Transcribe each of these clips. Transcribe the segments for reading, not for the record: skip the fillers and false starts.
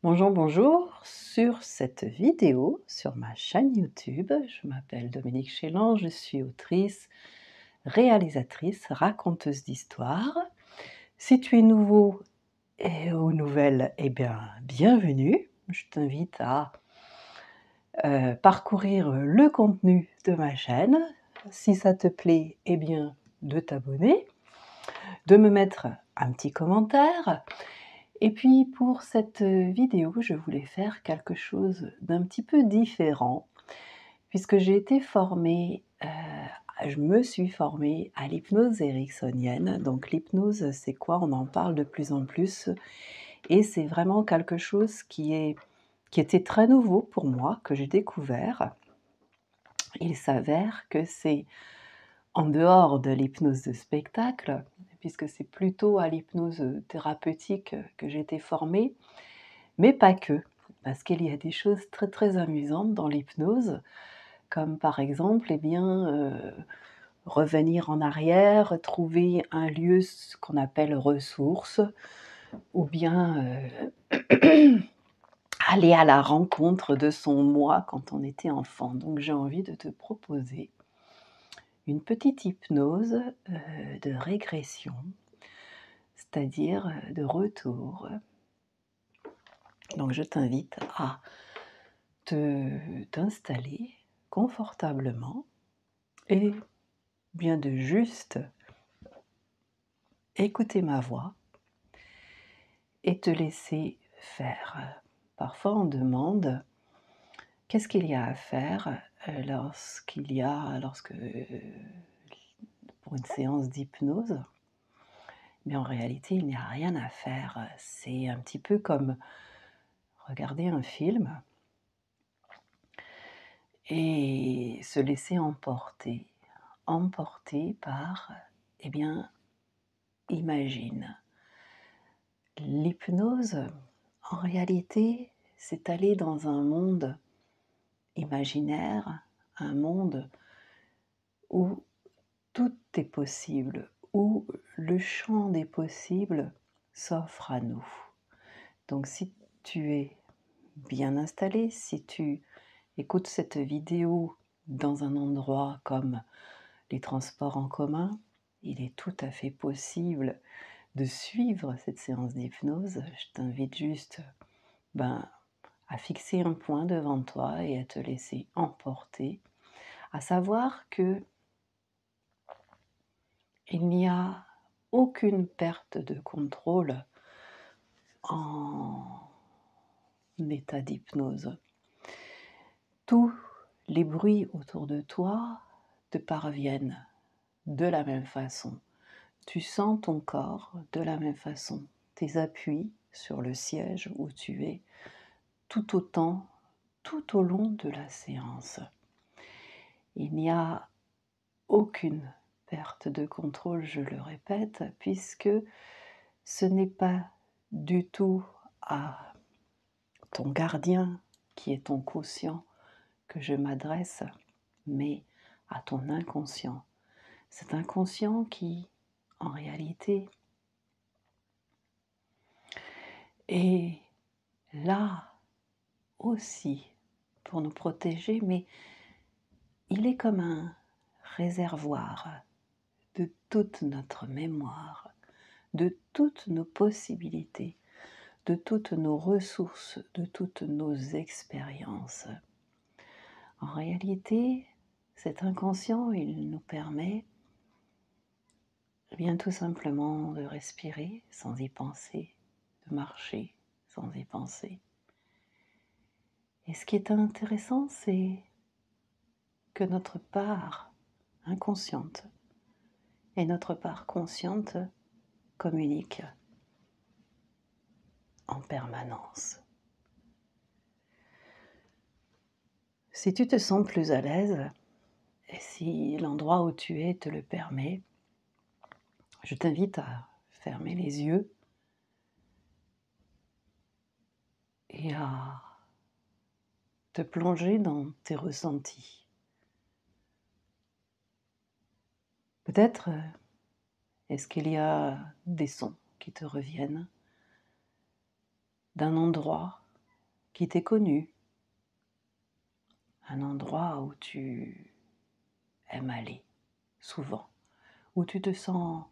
Bonjour, bonjour. Sur cette vidéo, sur ma chaîne YouTube, je m'appelle Dominique Chélan, je suis autrice, réalisatrice, raconteuse d'histoires. Si tu es nouveau et aux nouvelles, eh bien, bienvenue. Je t'invite à parcourir le contenu de ma chaîne. Si ça te plaît, eh bien, de t'abonner, de me mettre un petit commentaire. Et puis pour cette vidéo, je voulais faire quelque chose d'un petit peu différent, puisque j'ai été formée, je me suis formée à l'hypnose ericksonienne. Donc l'hypnose, c'est quoi? On en parle de plus en plus et c'est vraiment quelque chose qui était très nouveau pour moi, que j'ai découvert. Il s'avère que c'est en dehors de l'hypnose de spectacle, puisque c'est plutôt à l'hypnose thérapeutique que j'ai été formée, mais pas que, parce qu'il y a des choses très, très amusantes dans l'hypnose, comme par exemple, eh bien, revenir en arrière, trouver un lieu, ce qu'on appelle ressource, ou bien, aller à la rencontre de son moi quand on était enfant. Donc j'ai envie de te proposer une petite hypnose, de régression, c'est-à-dire, de retour. Donc je t'invite à t'installer confortablement et bien de juste écouter ma voix et te laisser faire. Parfois on demande qu'est-ce qu'il y a à faire lorsque pour une séance d'hypnose. Mais en réalité, il n'y a rien à faire. C'est un petit peu comme regarder un film et se laisser emporter. Emporter par, eh bien, imagine. L'hypnose, en réalité, c'est aller dans un monde imaginaire, un monde où tout est possible, où le champ des possibles s'offre à nous. Donc si tu es bien installé, si tu écoutes cette vidéo dans un endroit comme les transports en commun, il est tout à fait possible de suivre cette séance d'hypnose. Je t'invite juste à fixer un point devant toi et à te laisser emporter, à savoir que il n'y a aucune perte de contrôle en état d'hypnose. Tous les bruits autour de toi te parviennent de la même façon. Tu sens ton corps de la même façon. Tes appuis sur le siège où tu es, tout autant, tout au long de la séance. Il n'y a aucune perte de contrôle, je le répète, puisque ce n'est pas du tout à ton gardien qui est ton quotient que je m'adresse, mais à ton inconscient. Cet inconscient qui, en réalité, est là aussi pour nous protéger, mais il est comme un réservoir de toute notre mémoire, de toutes nos possibilités, de toutes nos ressources, de toutes nos expériences. En réalité, cet inconscient, il nous permet bien tout simplement de respirer sans y penser, de marcher sans y penser. Et ce qui est intéressant, c'est que notre part inconsciente et notre part consciente communiquent en permanence. Si tu te sens plus à l'aise, et si l'endroit où tu es te le permet, je t'invite à fermer les yeux et à te plonger dans tes ressentis. Peut-être est-ce qu'il y a des sons qui te reviennent d'un endroit qui t'est connu, un endroit où tu aimes aller souvent, où tu te sens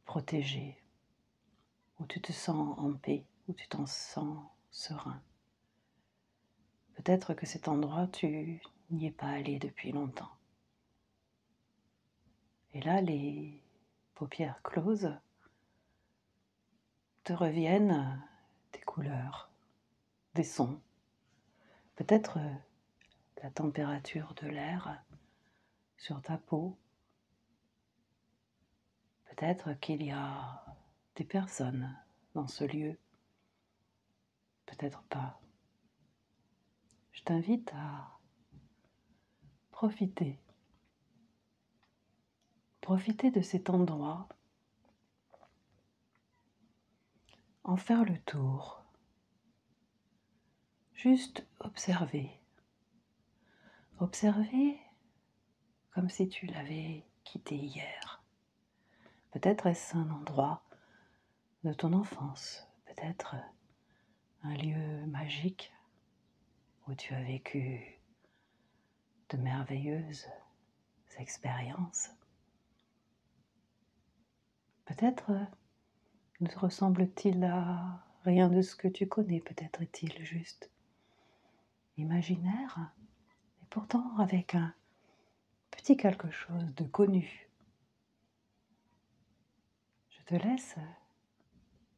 protégé, où tu te sens en paix, où tu t'en sens serein. Peut-être que cet endroit, tu n'y es pas allé depuis longtemps. Et là, les paupières closes te reviennent des couleurs, des sons, peut-être la température de l'air sur ta peau. Peut-être qu'il y a des personnes dans ce lieu, peut-être pas. Je t'invite à profiter de cet endroit, en faire le tour, juste observer comme si tu l'avais quitté hier. Peut-être est-ce un endroit de ton enfance, peut-être un lieu magique où tu as vécu de merveilleuses expériences. Peut-être ne ressemble-t-il à rien de ce que tu connais, peut-être est-il juste imaginaire, et pourtant avec un petit quelque chose de connu. Je te laisse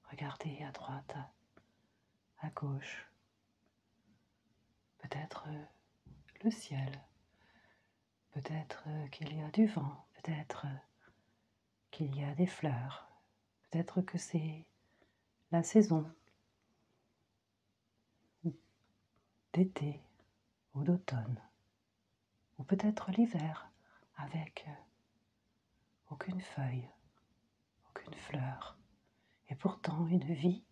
regarder à droite, à gauche, peut-être le ciel, peut-être qu'il y a du vent, peut-être qu'il y a des fleurs, peut-être que c'est la saison d'été ou d'automne, ou peut-être l'hiver avec aucune feuille, aucune fleur, et pourtant une vie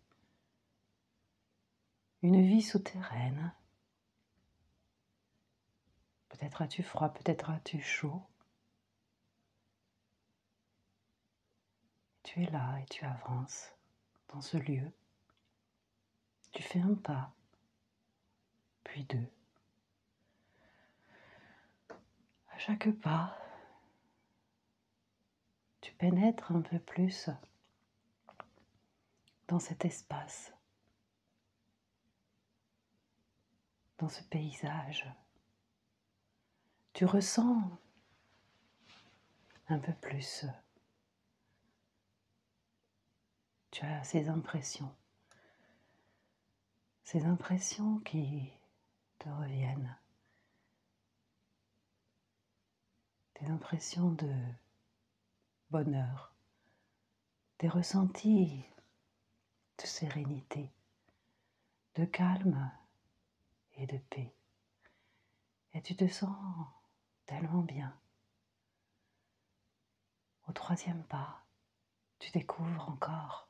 souterraine. Peut-être as-tu froid, peut-être as-tu chaud. Tu es là et tu avances dans ce lieu. Tu fais un pas, puis deux. À chaque pas, tu pénètres un peu plus dans cet espace, dans ce paysage. Tu ressens un peu plus. Tu as ces impressions qui te reviennent. Des impressions de bonheur, des ressentis de sérénité, de calme et de paix. Et tu te sens tellement bien. Au troisième pas, tu découvres encore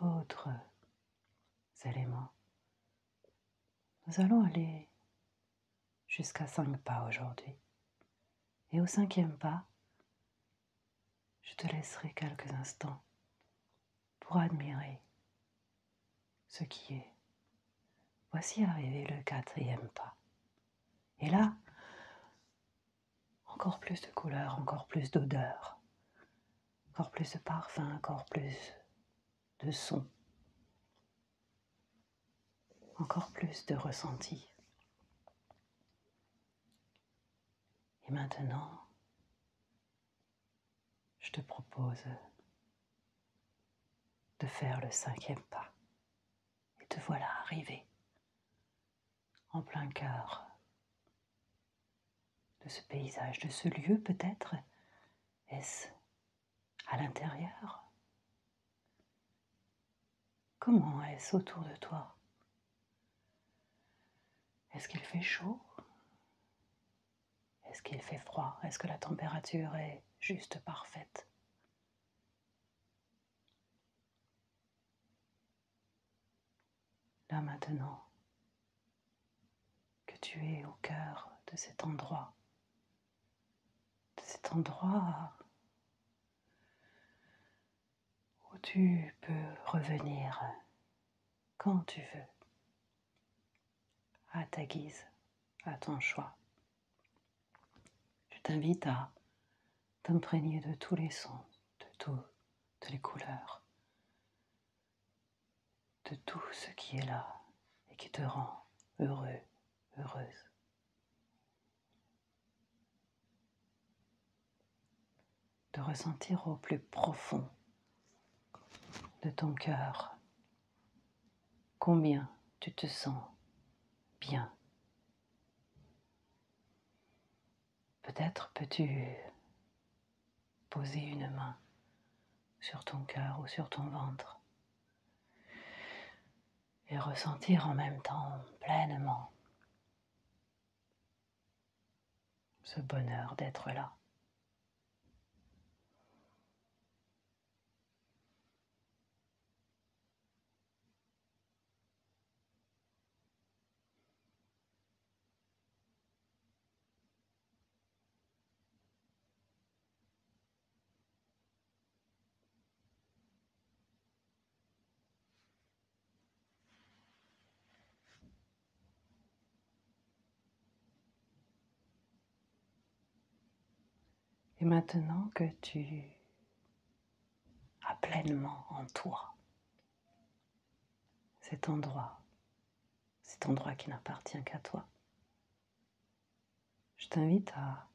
d'autres éléments. Nous allons aller jusqu'à 5 pas aujourd'hui. Et au cinquième pas, je te laisserai quelques instants pour admirer ce qui est. Voici arrivé le quatrième pas. Et là, encore plus de couleurs, encore plus d'odeurs, encore plus de parfums, encore plus de sons, encore plus de ressentis. Et maintenant, je te propose de faire le cinquième pas. Et te voilà arrivé en plein cœur de ce paysage, de ce lieu peut-être. Est-ce à l'intérieur? Comment est-ce autour de toi? Est-ce qu'il fait chaud? Est-ce qu'il fait froid? Est-ce que la température est juste parfaite? Là maintenant que tu es au cœur de cet endroit où tu peux revenir quand tu veux, à ta guise, à ton choix. Je t'invite à t'imprégner de tous les sons, de toutes les couleurs, de tout ce qui est là et qui te rend heureux, heureuse. De ressentir au plus profond de ton cœur combien tu te sens bien. Peut-être peux-tu poser une main sur ton cœur ou sur ton ventre et ressentir en même temps pleinement ce bonheur d'être là. Et maintenant que tu as pleinement en toi cet endroit qui n'appartient qu'à toi, je t'invite à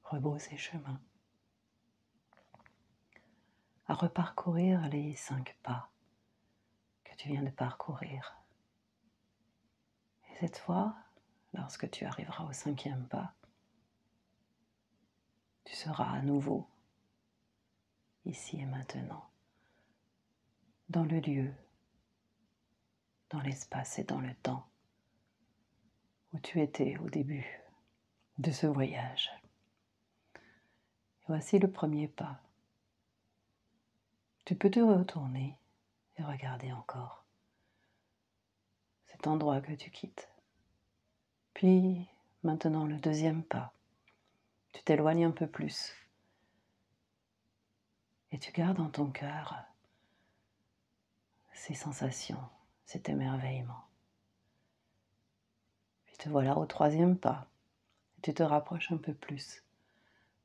rebrousser chemin, à reparcourir les 5 pas que tu viens de parcourir. Et cette fois, lorsque tu arriveras au 5e pas, tu seras à nouveau ici et maintenant, dans le lieu, dans l'espace et dans le temps où tu étais au début de ce voyage. Et voici le premier pas. Tu peux te retourner et regarder encore cet endroit que tu quittes. Puis maintenant le 2e pas. Tu t'éloignes un peu plus et tu gardes dans ton cœur ces sensations, cet émerveillement. Puis te voilà au 3e pas. Et tu te rapproches un peu plus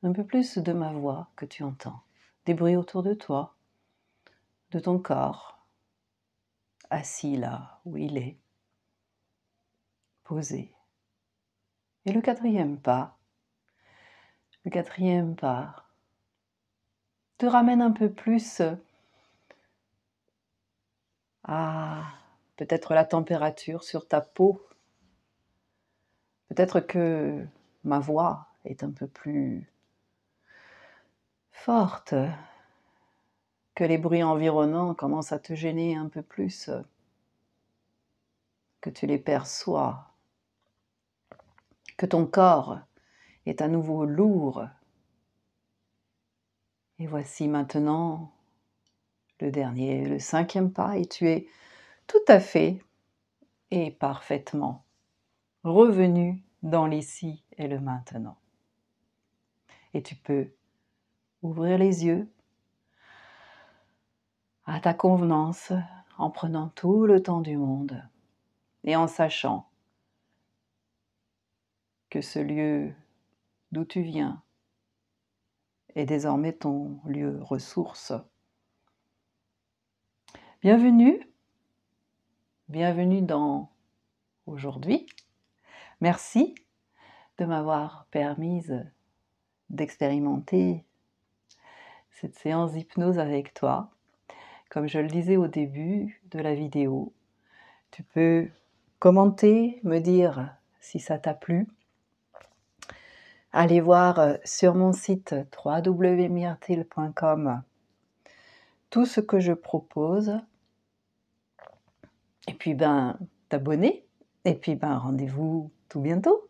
de ma voix que tu entends, des bruits autour de toi, de ton corps, assis là où il est, posé. Et le 4e pas te ramène un peu plus à peut-être la température sur ta peau. Peut-être que ma voix est un peu plus forte, que les bruits environnants commencent à te gêner un peu plus, que tu les perçois, que ton corps est à nouveau lourd. Et voici maintenant le dernier, le 5e pas, et tu es tout à fait et parfaitement revenu dans l'ici et le maintenant. Et tu peux ouvrir les yeux à ta convenance en prenant tout le temps du monde et en sachant que ce lieu d'où tu viens est désormais ton lieu ressource. Bienvenue dans aujourd'hui. Merci de m'avoir permise d'expérimenter cette séance d'hypnose avec toi. Comme je le disais au début de la vidéo, tu peux commenter, me dire si ça t'a plu. Allez voir sur mon site www.myrtil.com tout ce que je propose. Et puis t'abonner. Et puis rendez-vous tout bientôt.